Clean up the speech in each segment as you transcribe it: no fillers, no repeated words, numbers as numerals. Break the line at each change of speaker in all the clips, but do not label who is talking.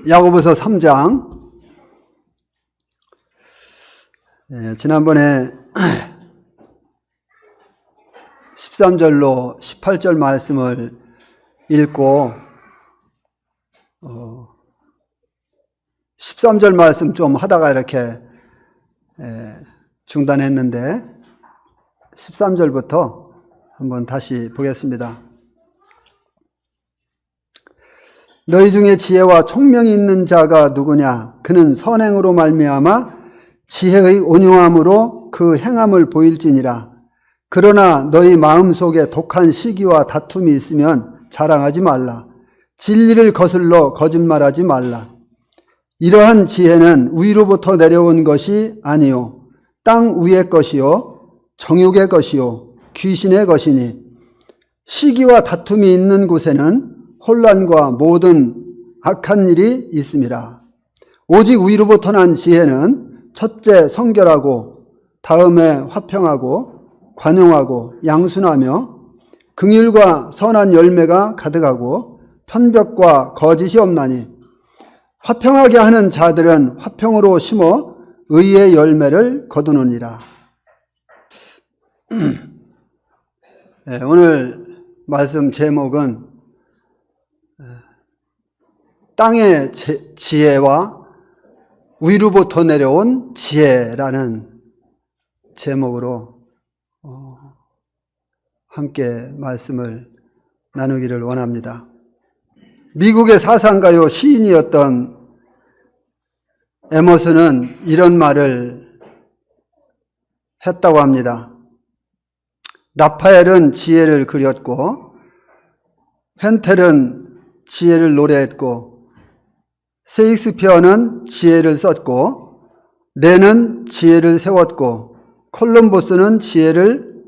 야고보서 3장. 지난번에 13절로 18절 말씀을 읽고 13절 말씀 좀 하다가 이렇게 중단했는데 13절부터 한번 다시 보겠습니다. 너희 중에 지혜와 총명이 있는 자가 누구냐? 그는 선행으로 말미암아 지혜의 온유함으로 그 행함을 보일지니라. 그러나 너희 마음속에 독한 시기와 다툼이 있으면 자랑하지 말라. 진리를 거슬러 거짓말하지 말라. 이러한 지혜는 위로부터 내려온 것이 아니요 땅 위의 것이요 정욕의 것이요 귀신의 것이니 시기와 다툼이 있는 곳에는 혼란과 모든 악한 일이 있음이라. 오직 위로부터 난 지혜는 첫째 성결하고 다음에 화평하고 관용하고 양순하며 긍휼과 선한 열매가 가득하고 편벽과 거짓이 없나니 화평하게 하는 자들은 화평으로 심어 의의 열매를 거두느니라. 오늘 말씀 제목은 땅의 지혜와 위로부터 내려온 지혜라는 제목으로 함께 말씀을 나누기를 원합니다. 미국의 사상가요 시인이었던 에머슨은 이런 말을 했다고 합니다. 라파엘은 지혜를 그렸고 헨텔은 지혜를 노래했고 셰익스피어는 지혜를 썼고 레는 지혜를 세웠고 콜럼버스는 지혜를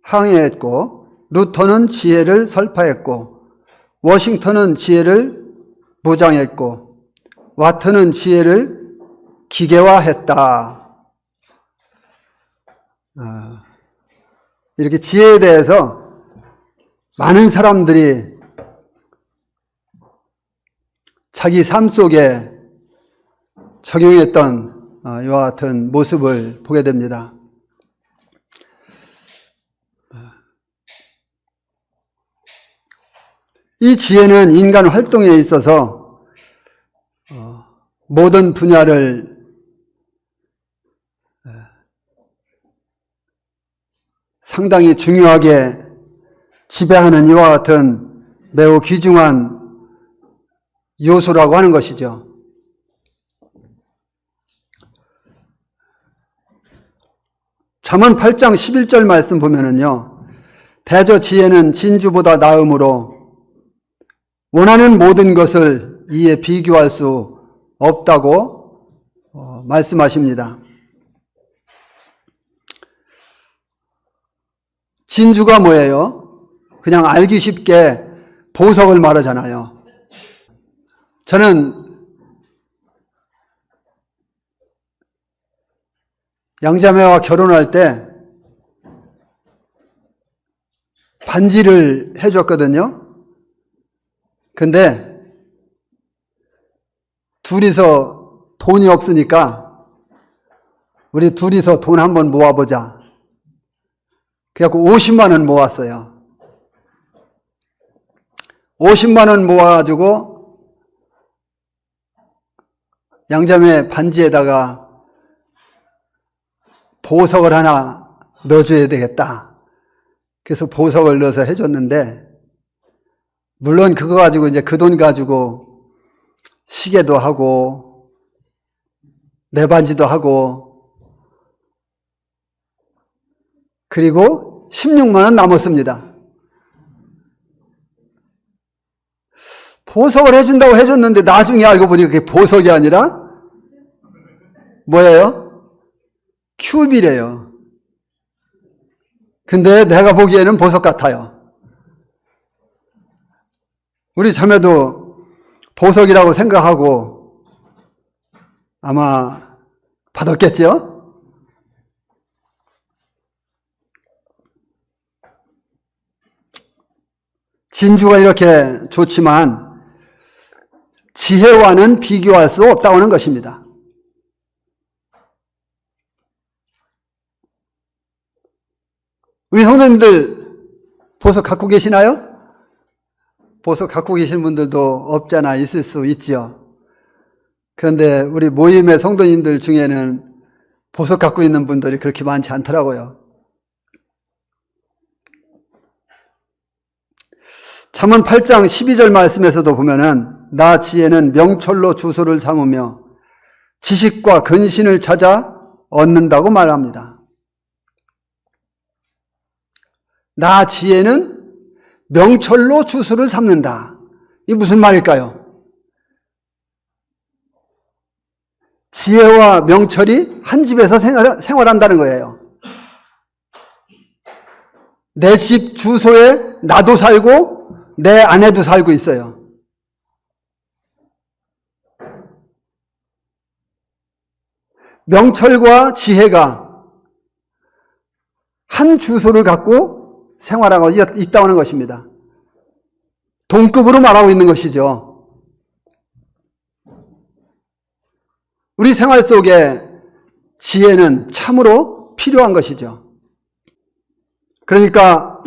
항해했고 루터는 지혜를 설파했고 워싱턴은 지혜를 무장했고 와트는 지혜를 기계화했다. 이렇게 지혜에 대해서 많은 사람들이 자기 삶 속에 적용했던 이와 같은 모습을 보게 됩니다. 이 지혜는 인간 활동에 있어서 모든 분야를 상당히 중요하게 지배하는 이와 같은 매우 귀중한 요소라고 하는 것이죠. 잠언 8장 11절 말씀 보면은요, 대저 지혜는 진주보다 나음으로 원하는 모든 것을 이에 비교할 수 없다고 말씀하십니다. 진주가 뭐예요? 그냥 알기 쉽게 보석을 말하잖아요. 저는 양자매와 결혼할 때 반지를 해줬거든요. 근데 둘이서 돈이 없으니까 우리 둘이서 돈 한번 모아보자. 그래갖고 50만 원 모았어요. 50만 원 모아가지고 양자매 반지에다가 보석을 하나 넣어줘야 되겠다. 그래서 보석을 넣어서 해줬는데, 물론 그거 가지고 이제 그 돈 가지고 시계도 하고 내 반지도 하고 그리고 16만 원 남았습니다. 보석을 해준다고 해줬는데 나중에 알고 보니까 그게 보석이 아니라 뭐예요? 큐비래요. 근데 내가 보기에는 보석 같아요. 우리 자매도 보석이라고 생각하고 아마 받았겠죠? 진주가 이렇게 좋지만 지혜와는 비교할 수 없다고 하는 것입니다. 우리 성도님들 보석 갖고 계시나요? 보석 갖고 계신 분들도 없잖아 있을 수 있지요. 그런데 우리 모임의 성도님들 중에는 보석 갖고 있는 분들이 그렇게 많지 않더라고요. 잠언 8장 12절 말씀에서도 보면은 나 지혜는 명철로 주소를 삼으며 지식과 근신을 찾아 얻는다고 말합니다. 나 지혜는 명철로 주소를 삼는다. 이게 무슨 말일까요? 지혜와 명철이 한 집에서 생활한다는 거예요. 내 집 주소에 나도 살고 내 아내도 살고 있어요. 명철과 지혜가 한 주소를 갖고 생활하고 있다고 하는 것입니다. 동급으로 말하고 있는 것이죠. 우리 생활 속에 지혜는 참으로 필요한 것이죠. 그러니까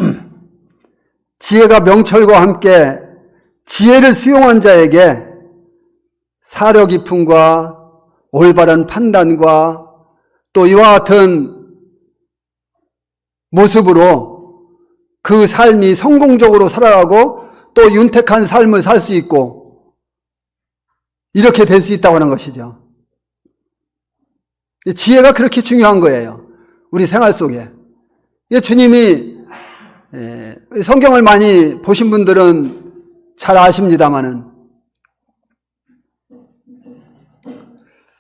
지혜가 명철과 함께 지혜를 수용한 자에게 사려 깊음과 올바른 판단과 또 이와 같은 모습으로 그 삶이 성공적으로 살아가고 또 윤택한 삶을 살 수 있고 이렇게 될 수 있다고 하는 것이죠. 지혜가 그렇게 중요한 거예요. 우리 생활 속에. 주님이 성경을 많이 보신 분들은 잘 아십니다마는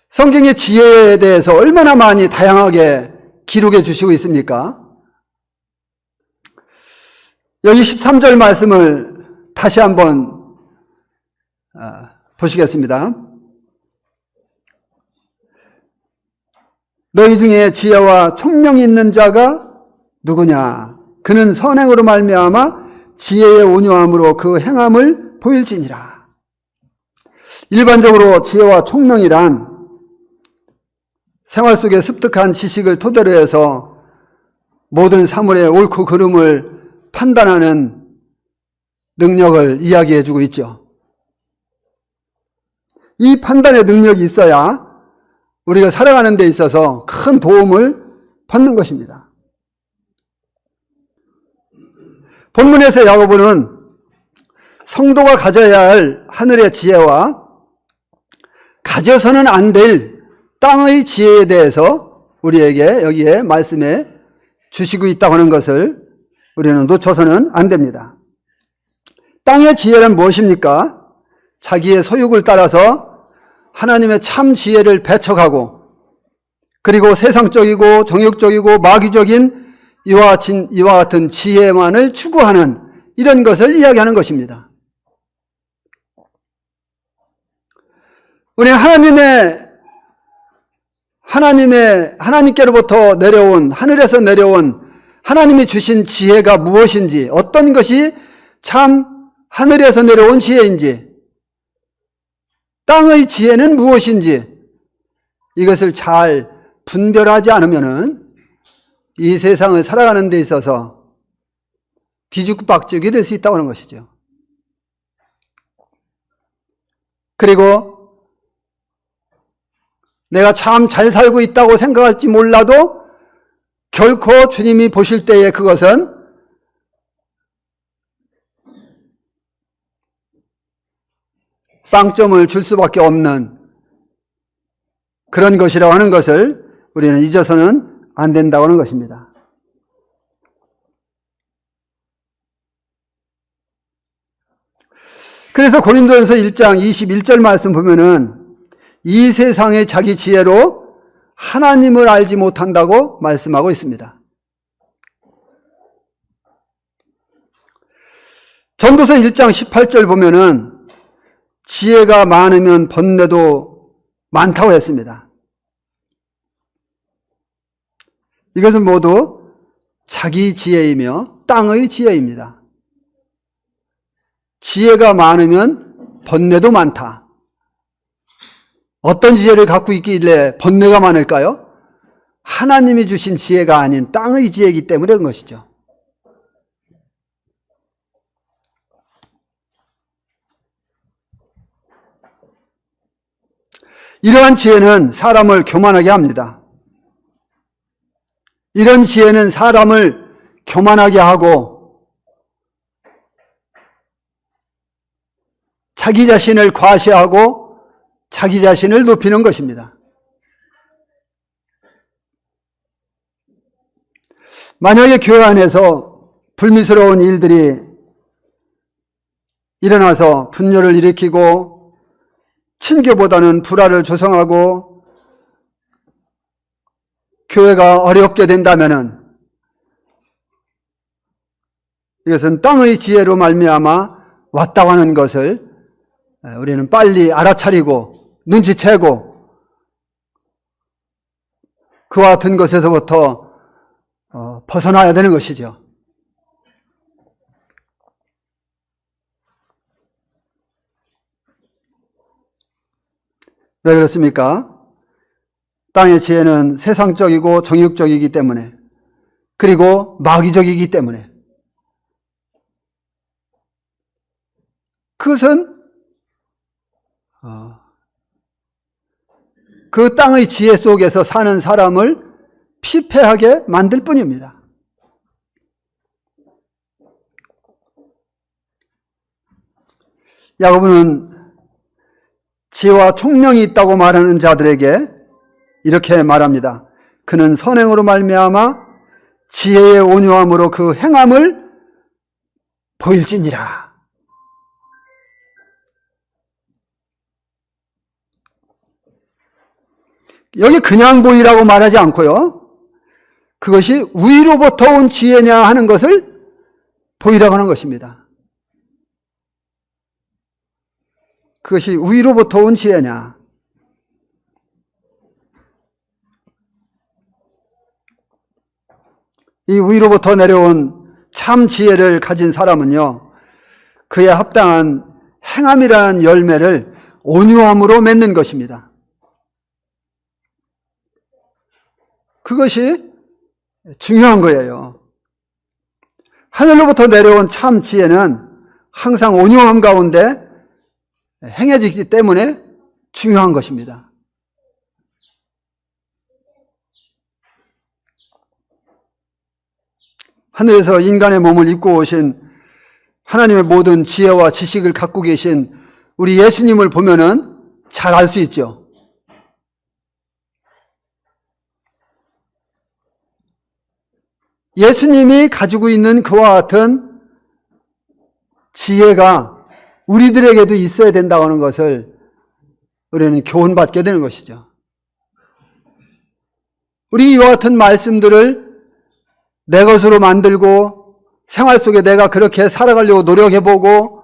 성경의 지혜에 대해서 얼마나 많이 다양하게 기록해 주시고 있습니까? 여기 13절 말씀을 다시 한번 보시겠습니다. 너희 중에 지혜와 총명이 있는 자가 누구냐? 그는 선행으로 말미암아 지혜의 온유함으로 그 행함을 보일지니라. 일반적으로 지혜와 총명이란 생활 속의 습득한 지식을 토대로 해서 모든 사물의 옳고 그름을 판단하는 능력을 이야기해 주고 있죠. 이 판단의 능력이 있어야 우리가 살아가는 데 있어서 큰 도움을 받는 것입니다. 본문에서 야고보는 성도가 가져야 할 하늘의 지혜와 가져서는 안 될 땅의 지혜에 대해서 우리에게 여기에 말씀해 주시고 있다고 하는 것을 우리는 놓쳐서는 안 됩니다. 땅의 지혜는 무엇입니까? 자기의 소욕을 따라서 하나님의 참 지혜를 배척하고 그리고 세상적이고 정욕적이고 마귀적인 이와 같은 지혜만을 추구하는 이런 것을 이야기하는 것입니다. 우리 하나님께로부터 내려온, 하늘에서 내려온 하나님이 주신 지혜가 무엇인지, 어떤 것이 참 하늘에서 내려온 지혜인지, 땅의 지혜는 무엇인지, 이것을 잘 분별하지 않으면은 이 세상을 살아가는 데 있어서 뒤죽박죽이 될 수 있다고 하는 것이죠. 그리고 내가 참 잘 살고 있다고 생각할지 몰라도 결코 주님이 보실 때에 그것은 빵점을 줄 수밖에 없는 그런 것이라고 하는 것을 우리는 잊어서는 안 된다고 하는 것입니다. 그래서 고린도전서 1장 21절 말씀 보면은 이 세상의 자기 지혜로 하나님을 알지 못한다고 말씀하고 있습니다. 전도서 1장 18절 보면은 지혜가 많으면 번뇌도 많다고 했습니다. 이것은 모두 자기 지혜이며 땅의 지혜입니다. 지혜가 많으면 번뇌도 많다. 어떤 지혜를 갖고 있길래 번뇌가 많을까요? 하나님이 주신 지혜가 아닌 땅의 지혜이기 때문에 그런 것이죠. 이러한 지혜는 사람을 교만하게 합니다. 이런 지혜는 사람을 교만하게 하고 자기 자신을 과시하고 자기 자신을 높이는 것입니다. 만약에 교회 안에서 불미스러운 일들이 일어나서 분열을 일으키고 친교보다는 불화를 조성하고 교회가 어렵게 된다면은 이것은 땅의 지혜로 말미암아 왔다고 하는 것을 우리는 빨리 알아차리고 눈치채고 그와 같은 것에서부터 벗어나야 되는 것이죠. 왜 그렇습니까? 땅의 지혜는 세상적이고 정욕적이기 때문에, 그리고 마귀적이기 때문에, 그것은 그 땅의 지혜 속에서 사는 사람을 피폐하게 만들 뿐입니다. 야고보는 지혜와 총명이 있다고 말하는 자들에게 이렇게 말합니다. 그는 선행으로 말미암아 지혜의 온유함으로 그 행함을 보일지니라. 여기 그냥 보이라고 말하지 않고요, 그것이 위로부터 온 지혜냐 하는 것을 보이라고 하는 것입니다. 그것이 위로부터 온 지혜냐. 이 위로부터 내려온 참 지혜를 가진 사람은요, 그에 합당한 행함이라는 열매를 온유함으로 맺는 것입니다. 그것이 중요한 거예요. 하늘로부터 내려온 참 지혜는 항상 온유함 가운데 행해지기 때문에 중요한 것입니다. 하늘에서 인간의 몸을 입고 오신 하나님의 모든 지혜와 지식을 갖고 계신 우리 예수님을 보면은 잘 알 수 있죠. 예수님이 가지고 있는 그와 같은 지혜가 우리들에게도 있어야 된다고 하는 것을 우리는 교훈받게 되는 것이죠. 우리 이와 같은 말씀들을 내 것으로 만들고 생활 속에 내가 그렇게 살아가려고 노력해보고,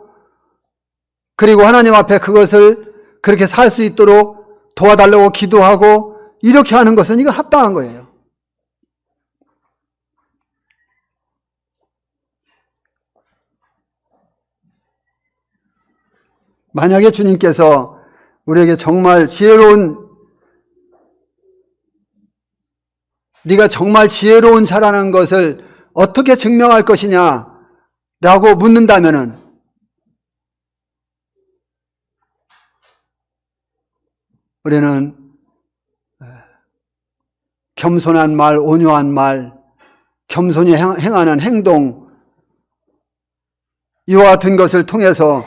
그리고 하나님 앞에 그것을 그렇게 살 수 있도록 도와달라고 기도하고 이렇게 하는 것은 이건 합당한 거예요. 만약에 주님께서 우리에게 정말 네가 정말 지혜로운 자라는 것을 어떻게 증명할 것이냐라고 묻는다면은 우리는 겸손한 말, 온유한 말, 겸손히 행하는 행동, 이와 같은 것을 통해서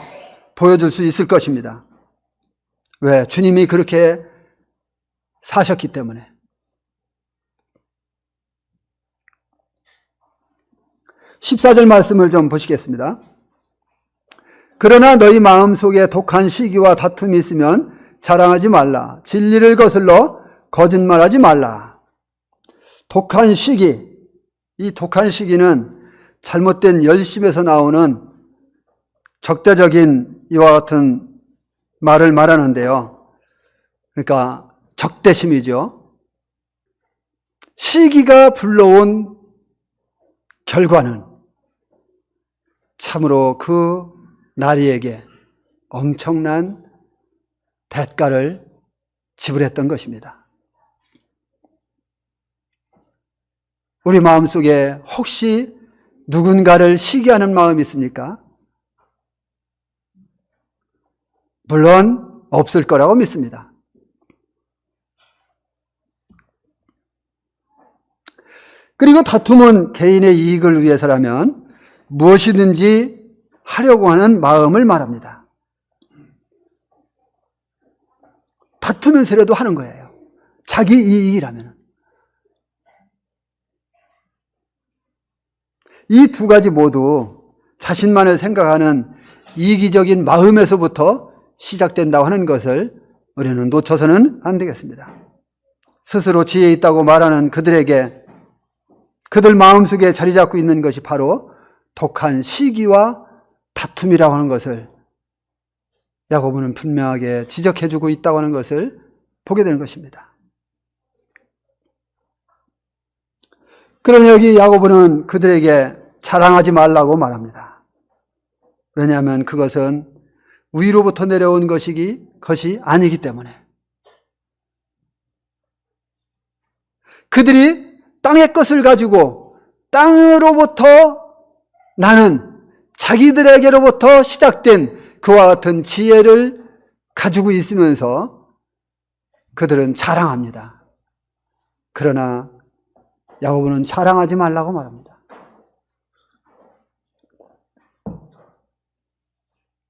보여줄 수 있을 것입니다. 왜? 주님이 그렇게 사셨기 때문에. 14절 말씀을 좀 보시겠습니다. 그러나 너희 마음속에 독한 시기와 다툼이 있으면 자랑하지 말라. 진리를 거슬러 거짓말하지 말라. 독한 시기, 이 독한 시기는 잘못된 열심에서 나오는 적대적인 이와 같은 말을 말하는데요. 그러니까 적대심이죠. 시기가 불러온 결과는 참으로 그 나리에게 엄청난 대가를 지불했던 것입니다. 우리 마음속에 혹시 누군가를 시기하는 마음이 있습니까? 물론 없을 거라고 믿습니다. 그리고 다툼은 개인의 이익을 위해서라면 무엇이든지 하려고 하는 마음을 말합니다. 다투면서라도 하는 거예요. 자기 이익이라면. 이 두 가지 모두 자신만을 생각하는 이기적인 마음에서부터 시작된다고 하는 것을 우리는 놓쳐서는 안 되겠습니다. 스스로 지혜 있다고 말하는 그들에게 그들 마음속에 자리 잡고 있는 것이 바로 독한 시기와 다툼이라고 하는 것을 야고보는 분명하게 지적해주고 있다고 하는 것을 보게 되는 것입니다. 그러나 여기 야고보는 그들에게 자랑하지 말라고 말합니다. 왜냐하면 그것은 위로부터 내려온 것이 아니기 때문에. 그들이 땅의 것을 가지고 땅으로부터 나는 자기들에게로부터 시작된 그와 같은 지혜를 가지고 있으면서 그들은 자랑합니다. 그러나 야고보는 자랑하지 말라고 말합니다.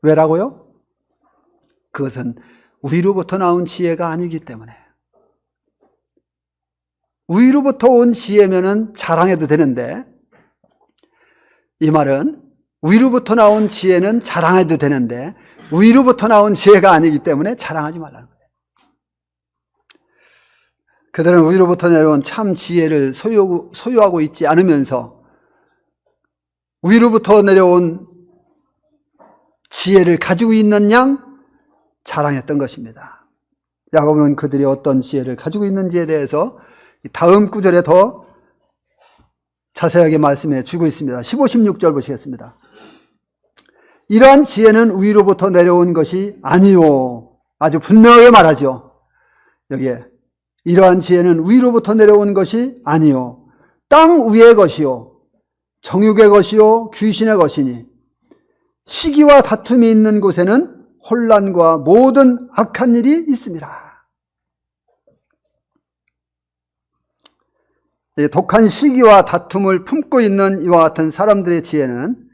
왜라고요? 그것은 위로부터 나온 지혜가 아니기 때문에. 위로부터 온 지혜면은 자랑해도 되는데, 이 말은 위로부터 나온 지혜는 자랑해도 되는데 위로부터 나온 지혜가 아니기 때문에 자랑하지 말라는 거예요. 그들은 위로부터 내려온 참 지혜를 소유하고 있지 않으면서 위로부터 내려온 지혜를 가지고 있는 양 자랑했던 것입니다. 야고보는 그들이 어떤 지혜를 가지고 있는지에 대해서 다음 구절에 더 자세하게 말씀해 주고 있습니다. 15, 16절 보시겠습니다. 이러한 지혜는 위로부터 내려온 것이 아니요. 아주 분명하게 말하죠. 여기에 이러한 지혜는 위로부터 내려온 것이 아니요. 땅 위의 것이요. 정욕의 것이요. 귀신의 것이니 시기와 다툼이 있는 곳에는 혼란과 모든 악한 일이 있습니다. 독한 시기와 다툼을 품고 있는 이와 같은 사람들의 지혜는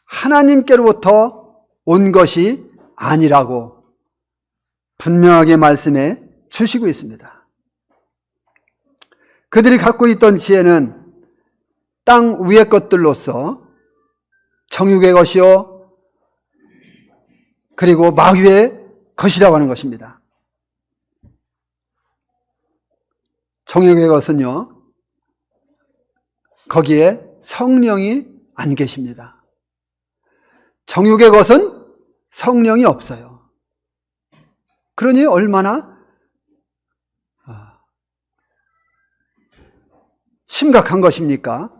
하나님께로부터 온 것이 아니라고 분명하게 말씀해 주시고 있습니다. 그들이 갖고 있던 지혜는 땅 위의 것들로서 정욕의 것이요 그리고 마귀의 것이라고 하는 것입니다. 정욕의 것은요, 거기에 성령이 안 계십니다. 정욕의 것은 성령이 없어요. 그러니 얼마나 심각한 것입니까?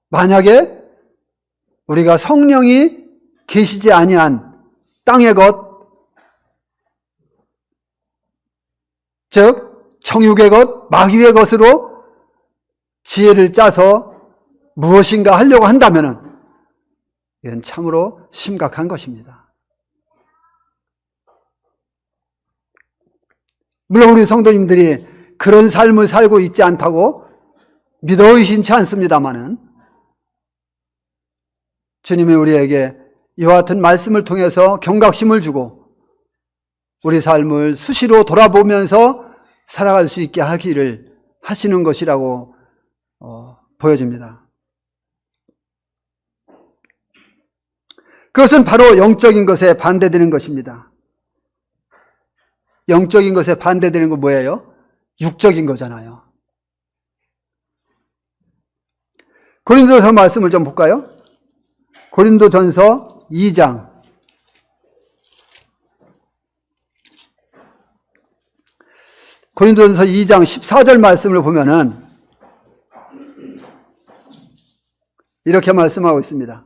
만약에 우리가 성령이 계시지 아니한 땅의 것, 즉 정욕의 것, 마귀의 것으로 지혜를 짜서 무엇인가 하려고 한다면 이건 참으로 심각한 것입니다. 물론 우리 성도님들이 그런 삶을 살고 있지 않다고 믿어 의심치 않습니다마는 주님이 우리에게 이와 같은 말씀을 통해서 경각심을 주고 우리 삶을 수시로 돌아보면서 살아갈 수 있게 하기를 하시는 것이라고 보여집니다. 그것은 바로 영적인 것에 반대되는 것입니다. 영적인 것에 반대되는 건 뭐예요? 육적인 거잖아요. 고린도전서 말씀을 좀 볼까요? 고린도전서 2장 고린도전서 2장 14절 말씀을 보면은 이렇게 말씀하고 있습니다.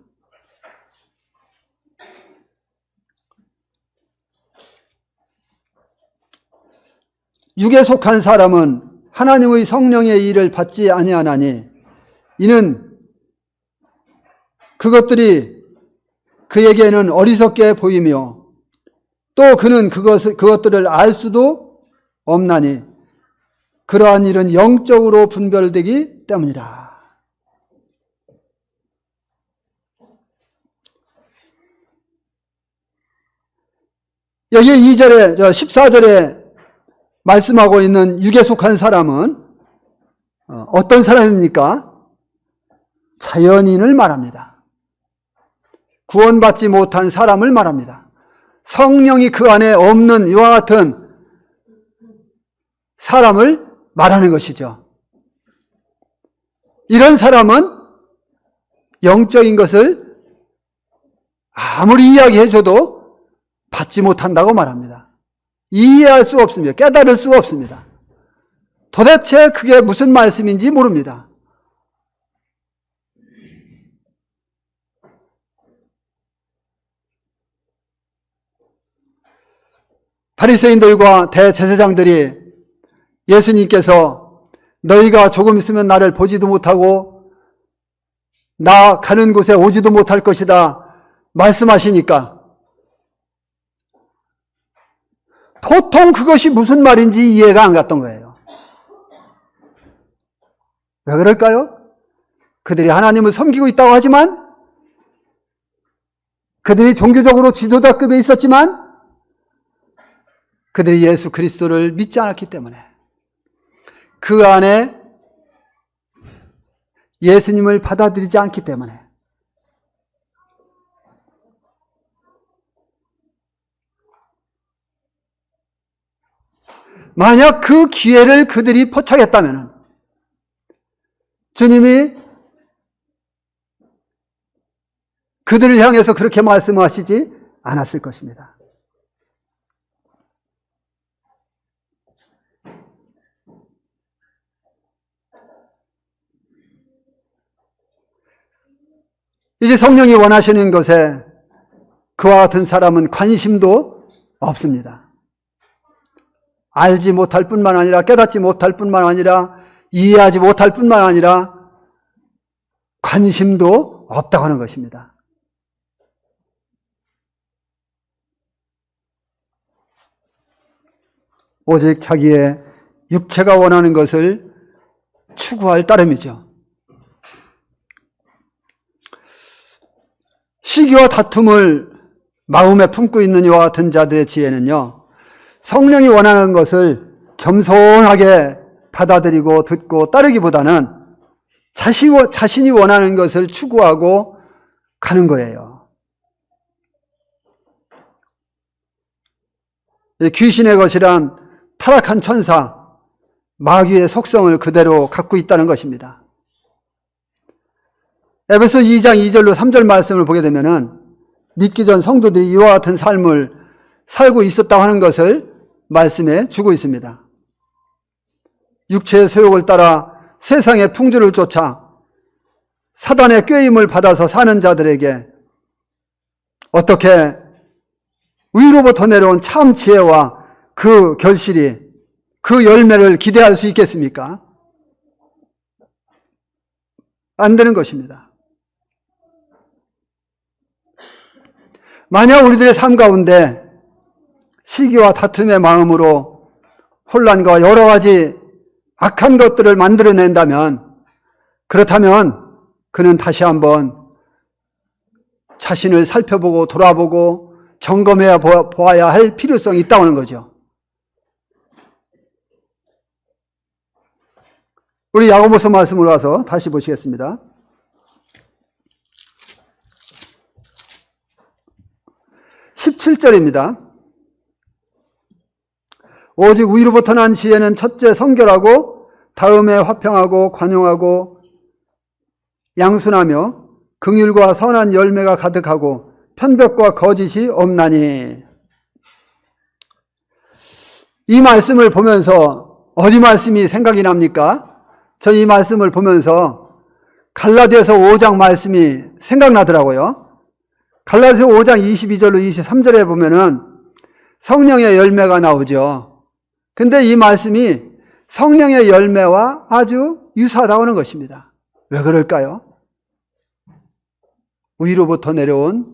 육에 속한 사람은 하나님의 성령의 일을 받지 아니하나니 이는 그것들이 그에게는 어리석게 보이며 또 그는 그것들을 알 수도 없나니 그러한 일은 영적으로 분별되기 때문이라. 여기 2절에 14절에 말씀하고 있는 육에 속한 사람은 어떤 사람입니까? 자연인을 말합니다. 구원받지 못한 사람을 말합니다. 성령이 그 안에 없는 이와 같은 사람을 말하는 것이죠. 이런 사람은 영적인 것을 아무리 이야기해줘도 받지 못한다고 말합니다. 이해할 수 없습니다. 깨달을 수 없습니다. 도대체 그게 무슨 말씀인지 모릅니다. 바리새인들과 대제사장들이 예수님께서 너희가 조금 있으면 나를 보지도 못하고 나 가는 곳에 오지도 못할 것이다 말씀하시니까 도통 그것이 무슨 말인지 이해가 안 갔던 거예요. 왜 그럴까요? 그들이 하나님을 섬기고 있다고 하지만 그들이 종교적으로 지도자급에 있었지만 그들이 예수 그리스도를 믿지 않았기 때문에 그 안에 예수님을 받아들이지 않기 때문에 만약 그 기회를 그들이 포착했다면 주님이 그들을 향해서 그렇게 말씀하시지 않았을 것입니다. 이제 성령이 원하시는 것에 그와 같은 사람은 관심도 없습니다. 알지 못할 뿐만 아니라 깨닫지 못할 뿐만 아니라 이해하지 못할 뿐만 아니라 관심도 없다고 하는 것입니다. 오직 자기의 육체가 원하는 것을 추구할 따름이죠. 시기와 다툼을 마음에 품고 있는 이와 같은 자들의 지혜는요, 성령이 원하는 것을 겸손하게 받아들이고 듣고 따르기보다는 자신이 원하는 것을 추구하고 가는 거예요. 귀신의 것이란 타락한 천사, 마귀의 속성을 그대로 갖고 있다는 것입니다. 에베소 2장 2절로 3절 말씀을 보게 되면은 믿기 전 성도들이 이와 같은 삶을 살고 있었다고 하는 것을 말씀해 주고 있습니다. 육체의 소욕을 따라 세상의 풍조를 쫓아 사단의 꾀임을 받아서 사는 자들에게 어떻게 위로부터 내려온 참 지혜와 그 결실이, 그 열매를 기대할 수 있겠습니까? 안 되는 것입니다. 만약 우리들의 삶 가운데 시기와 다툼의 마음으로 혼란과 여러 가지 악한 것들을 만들어낸다면, 그렇다면 그는 다시 한번 자신을 살펴보고 돌아보고 점검해 보아야 할 필요성이 있다고 하는 거죠. 우리 야고보서 말씀으로 와서 다시 보시겠습니다. 17절입니다. 오직 위로부터 난 지혜는 첫째 성결하고 다음에 화평하고 관용하고 양순하며 긍휼과 선한 열매가 가득하고 편벽과 거짓이 없나니. 이 말씀을 보면서 어디 말씀이 생각이 납니까? 전 이 말씀을 보면서 갈라디아서 5장 말씀이 생각나더라고요. 갈라디아서 5장 22절로 23절에 보면은 성령의 열매가 나오죠. 근데 이 말씀이 성령의 열매와 아주 유사하다고 하는 것입니다. 왜 그럴까요? 위로부터 내려온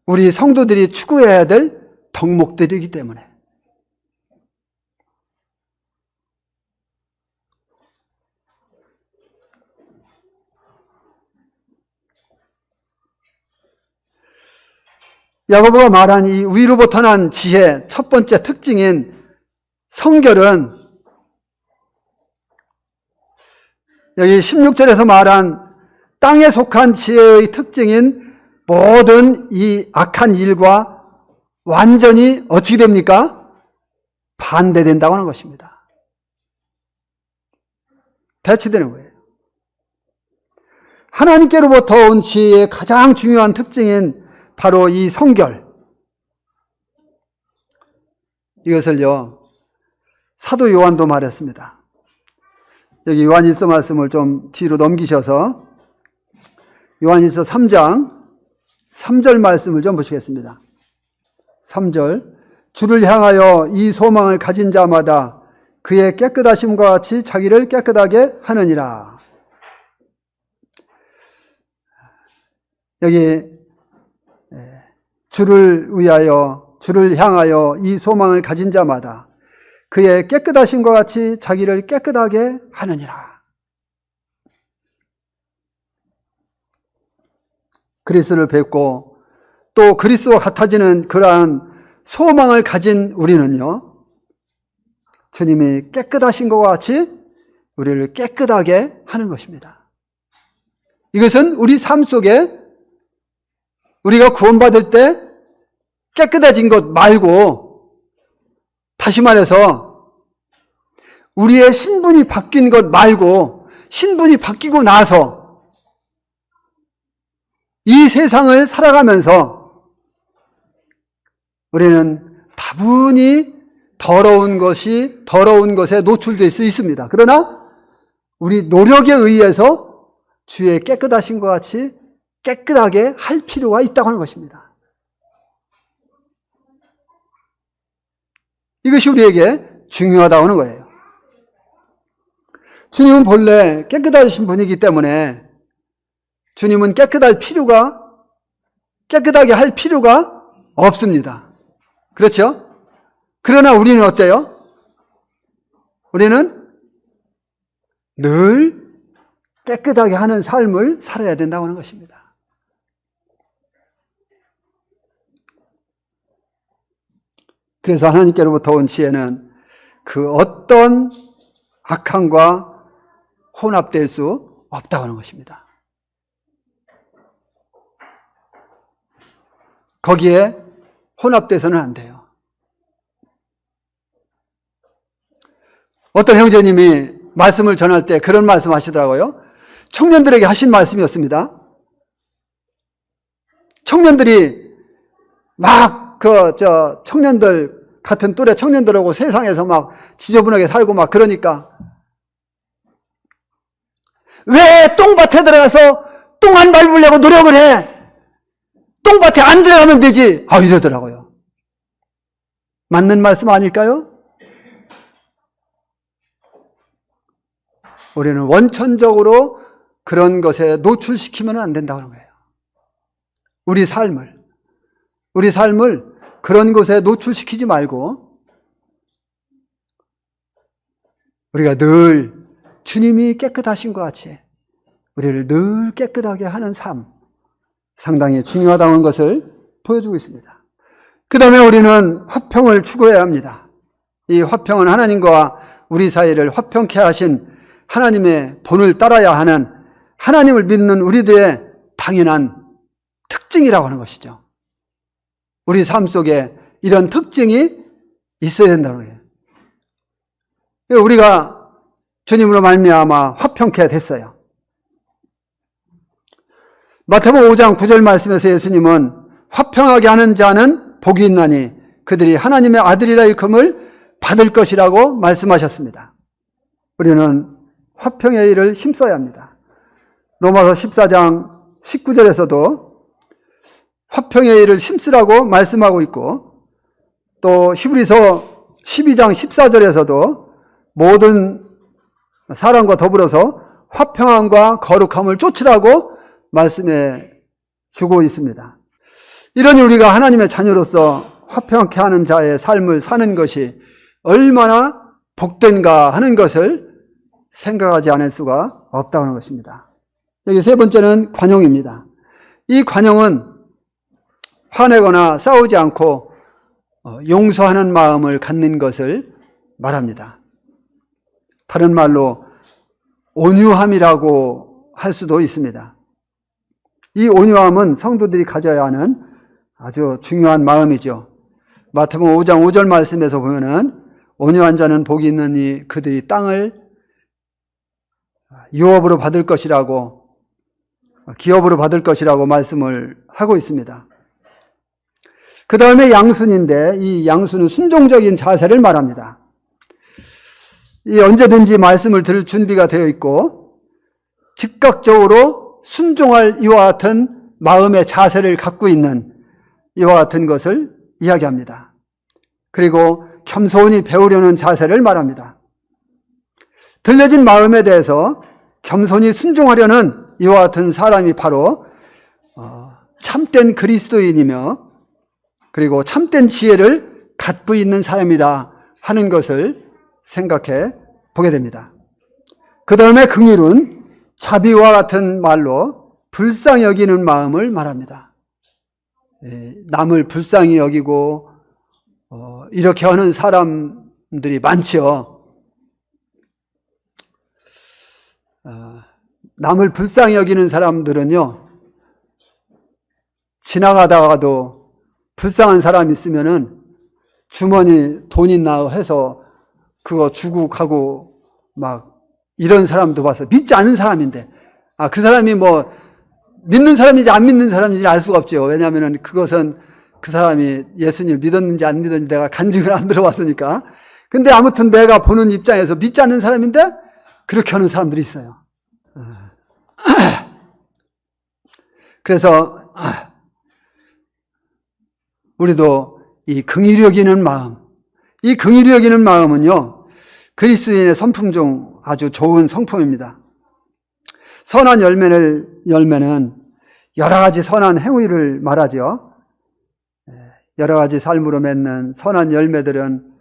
우리 성도들이 추구해야 될 덕목들이기 때문에. 야고보가 말한 이 위로부터 난 지혜 첫 번째 특징인 성결은 여기 16절에서 말한 땅에 속한 지혜의 특징인 모든 이 악한 일과 완전히 어떻게 됩니까? 반대된다고 하는 것입니다. 대치되는 거예요. 하나님께로부터 온 지혜의 가장 중요한 특징인 바로 이 성결. 이것을요, 사도 요한도 말했습니다. 여기 요한일서 말씀을 좀 뒤로 넘기셔서 요한일서 3장 3절 말씀을 좀 보시겠습니다. 3절. 주를 향하여 이 소망을 가진 자마다 그의 깨끗하심과 같이 자기를 깨끗하게 하느니라. 여기 주를 향하여 이 소망을 가진 자마다 그의 깨끗하심과 같이 자기를 깨끗하게 하느니라. 그리스도를 뵙고 또 그리스도와 같아지는 그러한 소망을 가진 우리는요, 주님이 깨끗하신 것과 같이 우리를 깨끗하게 하는 것입니다. 이것은 우리 삶 속에 우리가 구원받을 때 깨끗해진 것 말고, 다시 말해서 우리의 신분이 바뀐 것 말고, 신분이 바뀌고 나서 이 세상을 살아가면서 우리는 다분히 더러운 것에 노출될 수 있습니다. 그러나 우리 노력에 의해서 주의 깨끗하신 것 같이 깨끗하게 할 필요가 있다고 하는 것입니다. 이것이 우리에게 중요하다고 하는 거예요. 주님은 본래 깨끗하신 분이기 때문에 주님은 깨끗하게 할 필요가 없습니다. 그렇죠? 그러나 우리는 어때요? 우리는 늘 깨끗하게 하는 삶을 살아야 된다고 하는 것입니다. 그래서 하나님께로부터 온 지혜는 그 어떤 악함과 혼합될 수 없다고 하는 것입니다. 거기에 혼합돼서는 안 돼요. 어떤 형제님이 말씀을 전할 때 그런 말씀 하시더라고요. 청년들에게 하신 말씀이었습니다. 청년들이 막 청년들 같은 또래 청년들하고 세상에서 막 지저분하게 살고 막 그러니까 왜 똥밭에 들어가서 똥 안 밟으려고 노력을 해? 똥밭에 안 들어가면 되지. 이러더라고요. 맞는 말씀 아닐까요? 우리는 원천적으로 그런 것에 노출시키면 안 된다고 하는 거예요. 우리 삶을 그런 것에 노출시키지 말고 우리가 늘 주님이 깨끗하신 것 같이 우리를 늘 깨끗하게 하는 삶, 상당히 중요하다는 것을 보여주고 있습니다. 그 다음에 우리는 화평을 추구해야 합니다. 이 화평은 하나님과 우리 사이를 화평케 하신 하나님의 본을 따라야 하는, 하나님을 믿는 우리들의 당연한 특징이라고 하는 것이죠. 우리 삶 속에 이런 특징이 있어야 된다는 거예요. 우리가 주님으로 말미암아 화평케 됐어요. 마태복음 5장 9절 말씀에서 예수님은 화평하게 하는 자는 복이 있나니 그들이 하나님의 아들이라 일컬음을 받을 것이라고 말씀하셨습니다. 우리는 화평의 일을 힘써야 합니다. 로마서 14장 19절에서도 화평의 일을 힘쓰라고 말씀하고 있고, 또 히브리서 12장 14절에서도 모든 사람과 더불어서 화평함과 거룩함을 쫓으라고 말씀해 주고 있습니다. 이러니 우리가 하나님의 자녀로서 화평케 하는 자의 삶을 사는 것이 얼마나 복된가 하는 것을 생각하지 않을 수가 없다는 것입니다. 여기 세 번째는 관용입니다. 이 관용은 화내거나 싸우지 않고 용서하는 마음을 갖는 것을 말합니다. 다른 말로 온유함이라고 할 수도 있습니다. 이 온유함은 성도들이 가져야 하는 아주 중요한 마음이죠. 마태복음 5장 5절 말씀에서 보면은 온유한 자는 복이 있느니 그들이 땅을 유업으로 받을 것이라고, 기업으로 받을 것이라고 말씀을 하고 있습니다. 그 다음에 양순인데 이 양순은 순종적인 자세를 말합니다. 이 언제든지 말씀을 들을 준비가 되어 있고 즉각적으로 순종할 이와 같은 마음의 자세를 갖고 있는 이와 같은 것을 이야기합니다. 그리고 겸손히 배우려는 자세를 말합니다. 들려진 마음에 대해서 겸손히 순종하려는 이와 같은 사람이 바로 참된 그리스도인이며 그리고 참된 지혜를 갖고 있는 사람이다 하는 것을 생각해 보게 됩니다. 그 다음에 긍휼은 자비와 같은 말로 불쌍히 여기는 마음을 말합니다. 남을 불쌍히 여기고 이렇게 하는 사람들이 많지요. 남을 불쌍히 여기는 사람들은요, 지나가다가도 불쌍한 사람 있으면은 주머니 돈 있나 해서 그거 주고 가고 막 이런 사람도 봐서 믿지 않는 사람인데, 그 사람이 뭐 믿는 사람인지 안 믿는 사람인지 알 수가 없죠. 왜냐하면은 그것은 그 사람이 예수님을 믿었는지 안 믿었는지 내가 간증을 안 들어봤으니까. 근데 아무튼 내가 보는 입장에서 믿지 않는 사람인데 그렇게 하는 사람들이 있어요. 그래서 우리도 이 긍휼히 여기는 마음, 이 긍휼히 여기는 마음은요, 그리스도인의 성품 중 아주 좋은 성품입니다. 선한 열매는 여러 가지 선한 행위를 말하죠. 여러 가지 삶으로 맺는 선한 열매들은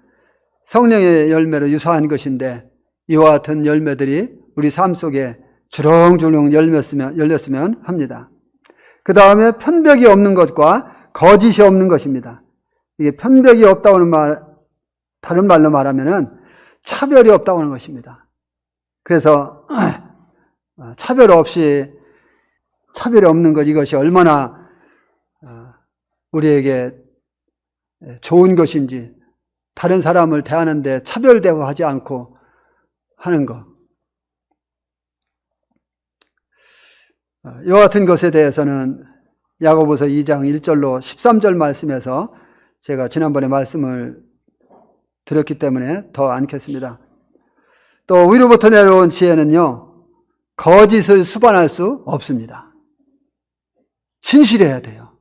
성령의 열매로 유사한 것인데 이와 같은 열매들이 우리 삶 속에 주렁주렁 열렸으면 합니다. 그 다음에 편벽이 없는 것과 거짓이 없는 것입니다. 이게 편벽이 없다고는 다른 말로 말하면은 차별이 없다고 하는 것입니다. 그래서 차별이 없는 것, 이것이 얼마나 우리에게 좋은 것인지, 다른 사람을 대하는데 차별 대우하지 않고 하는 것, 이와 같은 것에 대해서는 야고보서 2장 1절로 13절 말씀에서 제가 지난번에 말씀을 드렸기 때문에 더 않겠습니다. 또 위로부터 내려온 지혜는요, 거짓을 수반할 수 없습니다. 진실해야 돼요.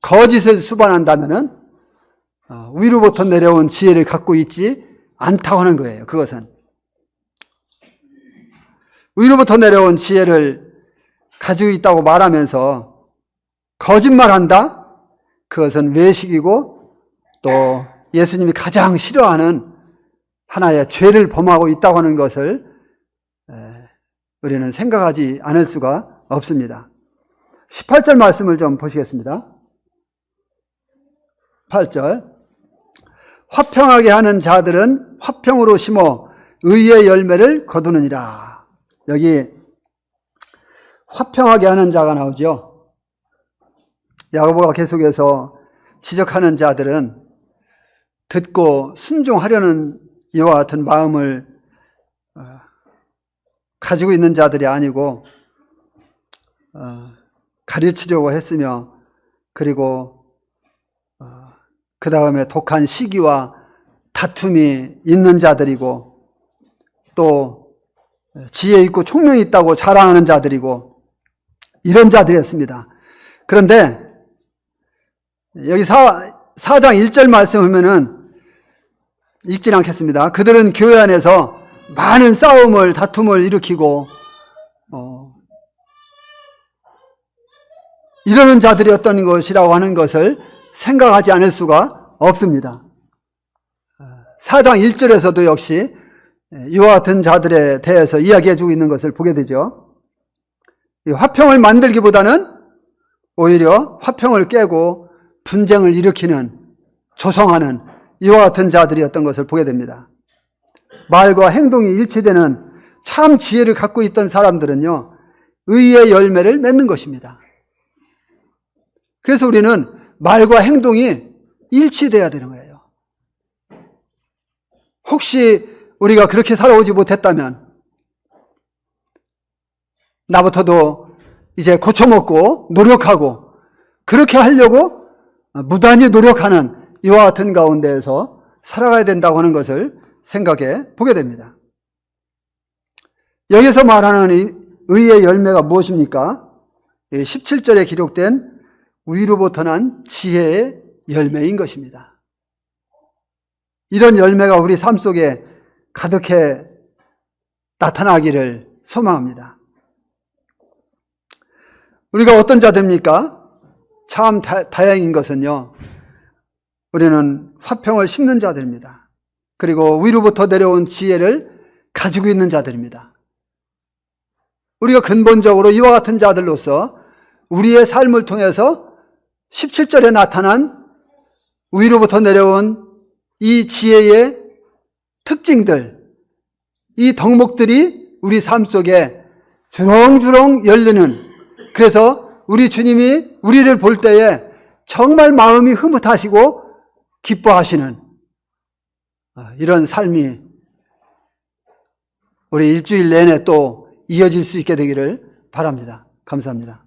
거짓을 수반한다면은 위로부터 내려온 지혜를 갖고 있지 않다고 하는 거예요. 그것은 위로부터 내려온 지혜를 가지고 있다고 말하면서 거짓말한다? 그것은 외식이고 또 예수님이 가장 싫어하는 하나의 죄를 범하고 있다고 하는 것을 우리는 생각하지 않을 수가 없습니다. 18절 말씀을 좀 보시겠습니다. 8절, 화평하게 하는 자들은 화평으로 심어 의의 열매를 거두느니라. 여기 화평하게 하는 자가 나오죠. 야고보가 계속해서 지적하는 자들은 듣고 순종하려는 이와 같은 마음을 가지고 있는 자들이 아니고 가르치려고 했으며, 그리고 그 다음에 독한 시기와 다툼이 있는 자들이고, 또 지혜 있고 총명이 있다고 자랑하는 자들이고, 이런 자들이었습니다. 그런데 여기 4장 1절 말씀 보면은 읽진 않겠습니다. 그들은 교회 안에서 많은 싸움을, 다툼을 일으키고 이러는 자들이 어떤 것이라고 하는 것을 생각하지 않을 수가 없습니다. 4장 1절에서도 역시 이와 같은 자들에 대해서 이야기해주고 있는 것을 보게 되죠. 화평을 만들기보다는 오히려 화평을 깨고 분쟁을 일으키는, 조성하는 이와 같은 자들이었던 것을 보게 됩니다. 말과 행동이 일치되는 참 지혜를 갖고 있던 사람들은요, 의의 열매를 맺는 것입니다. 그래서 우리는 말과 행동이 일치돼야 되는 거예요. 혹시 우리가 그렇게 살아오지 못했다면 나부터도 이제 고쳐먹고 노력하고 그렇게 하려고 무단히 노력하는 이와 같은 가운데에서 살아가야 된다고 하는 것을 생각해 보게 됩니다. 여기서 말하는 의의 열매가 무엇입니까? 17절에 기록된 위로부터 난 지혜의 열매인 것입니다. 이런 열매가 우리 삶 속에 가득해 나타나기를 소망합니다. 우리가 어떤 자들입니까? 참 다행인 것은요, 우리는 화평을 심는 자들입니다. 그리고 위로부터 내려온 지혜를 가지고 있는 자들입니다. 우리가 근본적으로 이와 같은 자들로서 우리의 삶을 통해서 17절에 나타난 위로부터 내려온 이 지혜의 특징들, 이 덕목들이 우리 삶 속에 주렁주렁 열리는, 그래서 우리 주님이 우리를 볼 때에 정말 마음이 흐뭇하시고 기뻐하시는 이런 삶이 우리 일주일 내내 또 이어질 수 있게 되기를 바랍니다. 감사합니다.